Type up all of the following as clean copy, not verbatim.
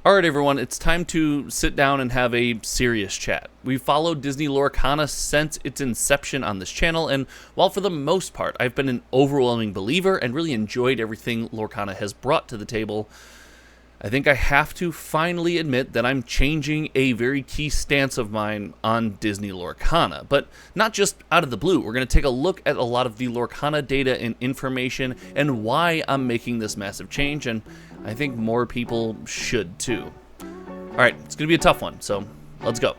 Alright everyone, it's time to sit down and have a serious chat. We've followed Disney Lorcana since its inception on this channel, and while for the most part I've been an overwhelming believer and really enjoyed everything Lorcana has brought to the table, I think I have to finally admit that I'm changing a very key stance of mine on Disney Lorcana. But not just out of the blue. We're going to take a look at a lot of the Lorcana data and information and why I'm making this massive change, and I think more people should too. Alright, it's going to be a tough one, so let's go.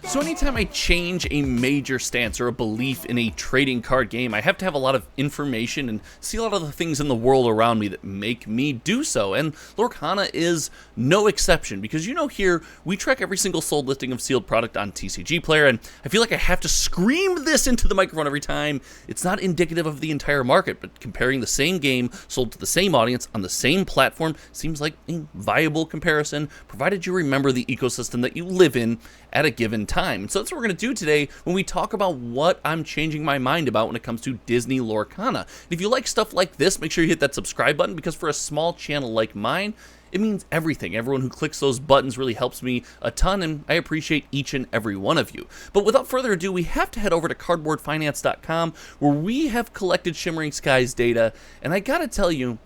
So anytime I change a major stance or a belief in a trading card game, I have to have a lot of information and see a lot of the things in the world around me that make me do so, and Lorcana is no exception, because here we track every single sold listing of sealed product on TCG Player, and I feel like I have to scream this into the microphone every time. It's not indicative of the entire market, but comparing the same game sold to the same audience on the same platform seems like a viable comparison, provided you remember the ecosystem that you live in at a given time. So that's what we're going to do today when we talk about what I'm changing my mind about when it comes to Disney Lorcana. If you like stuff like this, make sure you hit that subscribe button, because for a small channel like mine, it means everything. Everyone who clicks those buttons really helps me a ton, and I appreciate each and every one of you. But without further ado, we have to head over to cardboardfinance.com, where we have collected Shimmering Skies data, and I gotta tell you,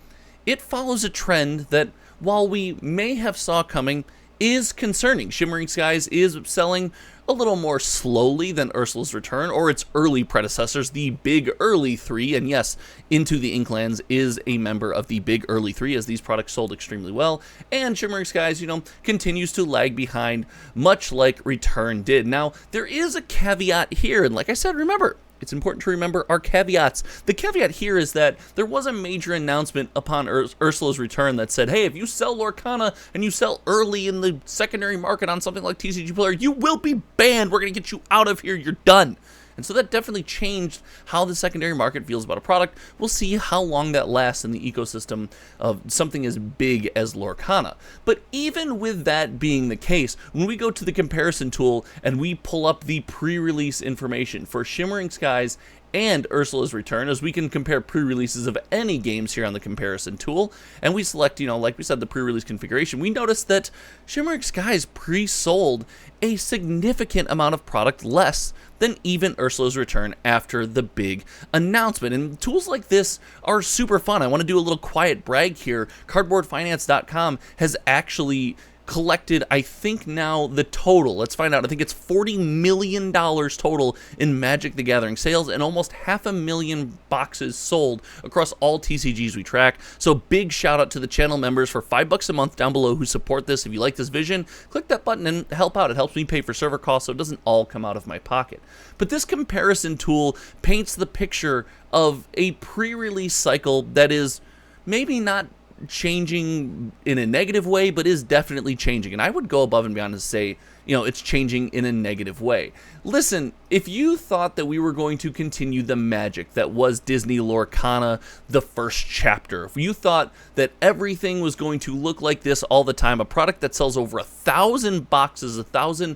it follows a trend that, while we may have saw coming, is concerning. Shimmering Skies is selling a little more slowly than Ursula's Return or its early predecessors, the Big Early 3, and yes, Into the Inklands is a member of the Big Early 3, as these products sold extremely well, and Shimmering Skies, continues to lag behind, much like Return did. Now, there is a caveat here, and like I said, remember, it's important to remember our caveats. The caveat here is that there was a major announcement upon Ursula's Return that said, hey, if you sell Lorcana and you sell early in the secondary market on something like TCG Player, you will be banned. We're going to get you out of here. You're done. And so that definitely changed how the secondary market feels about a product. We'll see how long that lasts in the ecosystem of something as big as Lorcana. But even with that being the case, when we go to the comparison tool and we pull up the pre-release information for Shimmering Skies and Ursula's Return, as we can compare pre-releases of any games here on the comparison tool, and we select, like we said, the pre-release configuration, we notice that Shimmering Skies pre-sold a significant amount of product less than even Ursula's Return after the big announcement. And tools like this are super fun. I want to do a little quiet brag here. Cardboardfinance.com has actually collected, I think now, the total. Let's find out. I think it's $40 million total in Magic the Gathering sales, and almost 500,000 boxes sold across all TCGs we track. So big shout out to the channel members for $5 a month down below who support this. If you like this vision, click that button and help out. It helps me pay for server costs, so it doesn't all come out of my pocket. But this comparison tool paints the picture of a pre-release cycle that is maybe not changing in a negative way, but is definitely changing. And I would go above and beyond to say, it's changing in a negative way. Listen, if you thought that we were going to continue the magic that was Disney Lorcana, the first chapter, if you thought that everything was going to look like this all the time, a product that sells over 1,000 boxes, 1,000,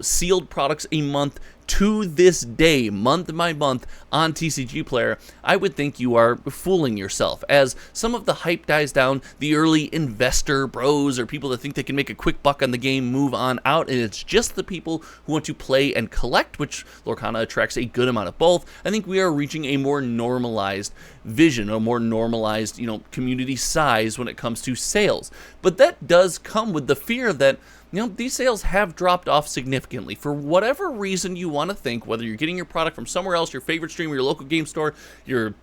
sealed products a month, to this day, month by month, on TCG Player, I would think you are fooling yourself. As some of the hype dies down, the early investor bros or people that think they can make a quick buck on the game move on out, and it's just the people who want to play and collect, which Lorcana attracts a good amount of both. I think we are reaching a more normalized vision, a more normalized, community size when it comes to sales. But that does come with the fear that these sales have dropped off significantly. For whatever reason you want to think, whether you're getting your product from somewhere else, your favorite streamer, your local game store, your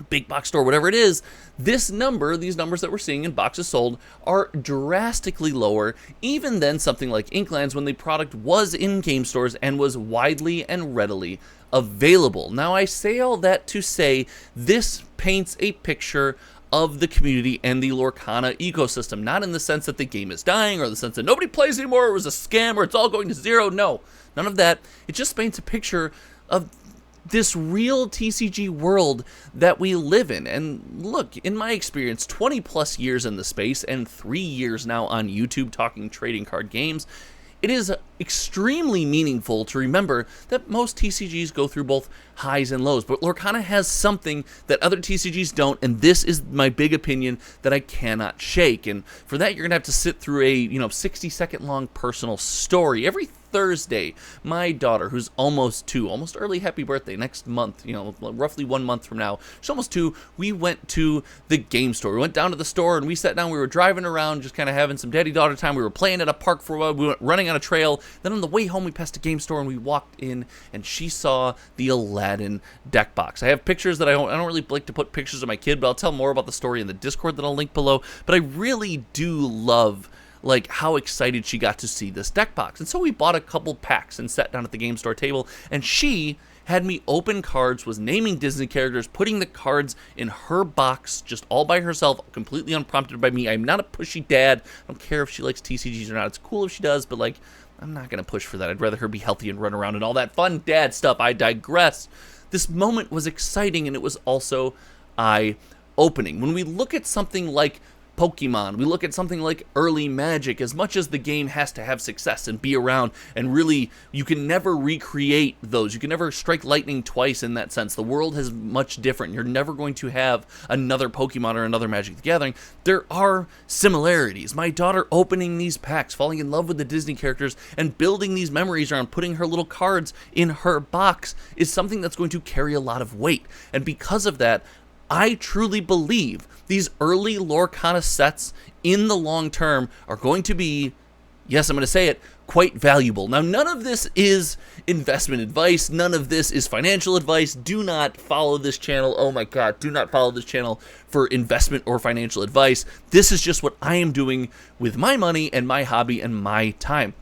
big box store, whatever it is, these numbers that we're seeing in boxes sold are drastically lower even than something like Inklands, when the product was in game stores and was widely and readily available. Now, I say all that to say this paints a picture of the community and the Lorcana ecosystem, not in the sense that the game is dying or the sense that nobody plays anymore, or it was a scam, or it's all going to zero. No, none of that. It just paints a picture of this real TCG world that we live in. And look, in my experience, 20 plus years in the space and 3 years now on YouTube talking trading card games, it is extremely meaningful to remember that most TCGs go through both highs and lows, but Lorcana has something that other TCGs don't, and this is my big opinion that I cannot shake. And for that, you're going to have to sit through a 60-second long personal story. Every Thursday, my daughter, who's almost 2, almost early happy birthday next month, roughly 1 month from now, she's almost 2, we went to the game store. We went down to the store and we sat down, we were driving around, just kind of having some daddy-daughter time. We were playing at a park for a while, we went running on a trail. Then on the way home, we passed a game store and we walked in and she saw the Aladdin deck box. I have pictures that I don't really like to put pictures of my kid, but I'll tell more about the story in the Discord that I'll link below. But I really do love how excited she got to see this deck box. And so we bought a couple packs and sat down at the game store table, and she had me open cards, was naming Disney characters, putting the cards in her box just all by herself, completely unprompted by me. I'm not a pushy dad. I don't care if she likes TCGs or not. It's cool if she does, but I'm not going to push for that. I'd rather her be healthy and run around and all that fun dad stuff. I digress. This moment was exciting, and it was also eye-opening. When we look at something like Pokemon, we look at something like early Magic, as much as the game has to have success and be around, and really, you can never recreate those. You can never strike lightning twice in that sense. The world is much different. You're never going to have another Pokemon or another Magic the Gathering. There are similarities. My daughter opening these packs, falling in love with the Disney characters, and building these memories around putting her little cards in her box is something that's going to carry a lot of weight. And because of that, I truly believe these early Lorcana sets in the long term are going to be, yes, I'm going to say it, quite valuable. Now, none of this is investment advice. None of this is financial advice. Do not follow this channel. Oh my God, do not follow this channel for investment or financial advice. This is just what I am doing with my money and my hobby and my time.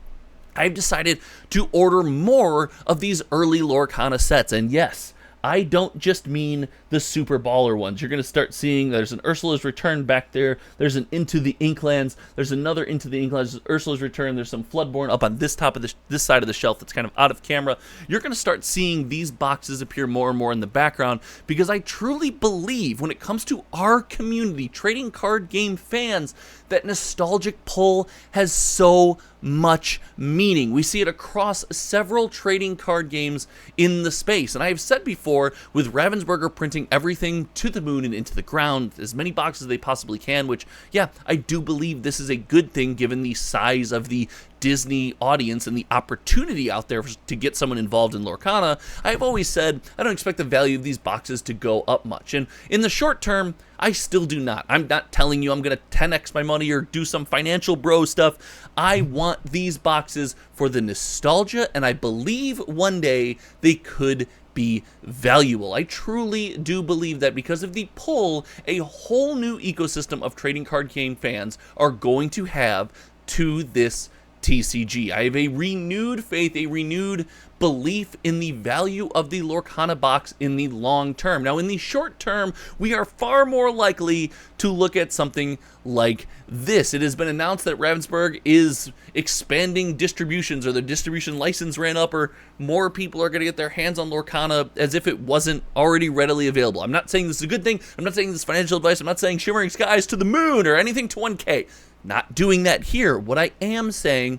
I've decided to order more of these early Lorcana sets, and yes, I don't just mean the super baller ones. You're going to start seeing there's an Ursula's Return back there. There's an Into the Inklands. There's another Into the Inklands. There's Ursula's Return. There's some Floodborn up on this top of this side of the shelf that's kind of out of camera. You're going to start seeing these boxes appear more and more in the background because I truly believe when it comes to our community, trading card game fans, that nostalgic pull has so much meaning. We see it across several trading card games in the space. And I have said before, with Ravensburger printing everything to the moon and into the ground, as many boxes as they possibly can, which, yeah, I do believe this is a good thing given the size of the Disney audience and the opportunity out there to get someone involved in Lorcana. I've always said I don't expect the value of these boxes to go up much, and in the short term I still do not. I'm not telling you I'm gonna 10x my money or do some financial bro stuff. I want these boxes for the nostalgia, and I believe one day they could be valuable. I truly do believe that because of the pull a whole new ecosystem of trading card game fans are going to have to this TCG. I have a renewed faith, a renewed belief in the value of the Lorcana box in the long term. Now, in the short term, we are far more likely to look at something like this. It has been announced that Ravensburg is expanding distributions, or the distribution license ran up, or more people are going to get their hands on Lorcana as if it wasn't already readily available. I'm not saying this is a good thing. I'm not saying this is financial advice. I'm not saying Shimmering Skies to the moon or anything to 1K. Not doing that here. What I am saying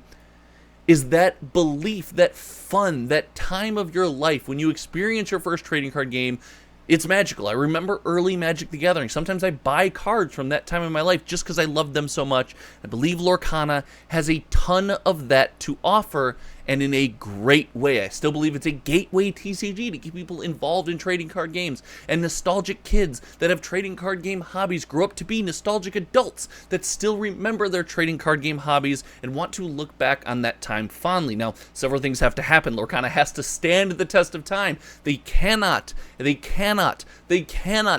is that belief, that fun, that time of your life when you experience your first trading card game, it's magical. I remember early Magic the Gathering. Sometimes I buy cards from that time in my life just because I love them so much. I believe Lorcana has a ton of that to offer, and in a great way. I still believe it's a gateway TCG to get people involved in trading card games, and nostalgic kids that have trading card game hobbies grow up to be nostalgic adults that still remember their trading card game hobbies and want to look back on that time fondly. Now, several things have to happen. Lorcana has to stand the test of time. They cannot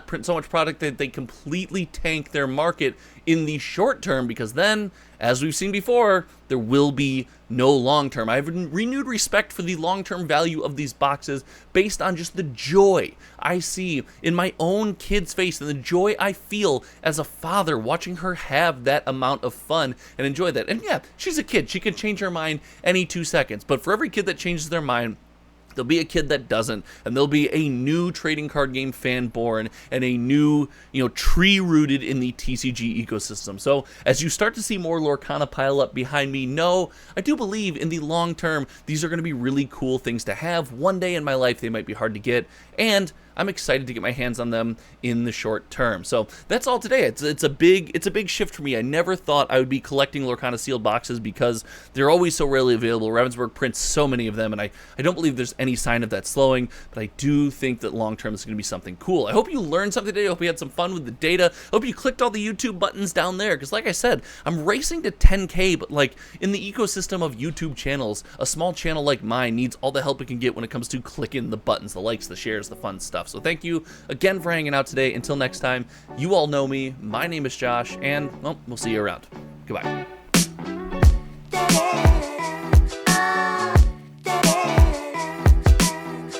print so much product that they completely tank their market in the short term, because then, as we've seen before, there will be no long term. I have renewed respect for the long-term value of these boxes based on just the joy I see in my own kid's face and the joy I feel as a father watching her have that amount of fun and enjoy that. And yeah, she's a kid. She can change her mind any 2 seconds. But for every kid that changes their mind, There'll be a kid that doesn't, and there'll be a new trading card game fan born, and a new, tree rooted in the TCG ecosystem. So as you start to see more Lorcana pile up behind me, no, I do believe in the long term, these are going to be really cool things to have. One day in my life, they might be hard to get, and I'm excited to get my hands on them in the short term. So that's all today. It's a big shift for me. I never thought I would be collecting Lorcana sealed boxes because they're always so rarely available. Ravensburg prints so many of them, and I don't believe there's any sign of that slowing, but I do think that long term is going to be something cool. I hope you learned something today. I hope you had some fun with the data. I hope you clicked all the YouTube buttons down there, because like I said, I'm racing to 10K, but like in the ecosystem of YouTube channels, a small channel like mine needs all the help it can get when it comes to clicking the buttons, the likes, the shares, the fun stuff. So thank you again for hanging out today. Until next time, you all know me. My name is Josh, and well, we'll see you around. Goodbye.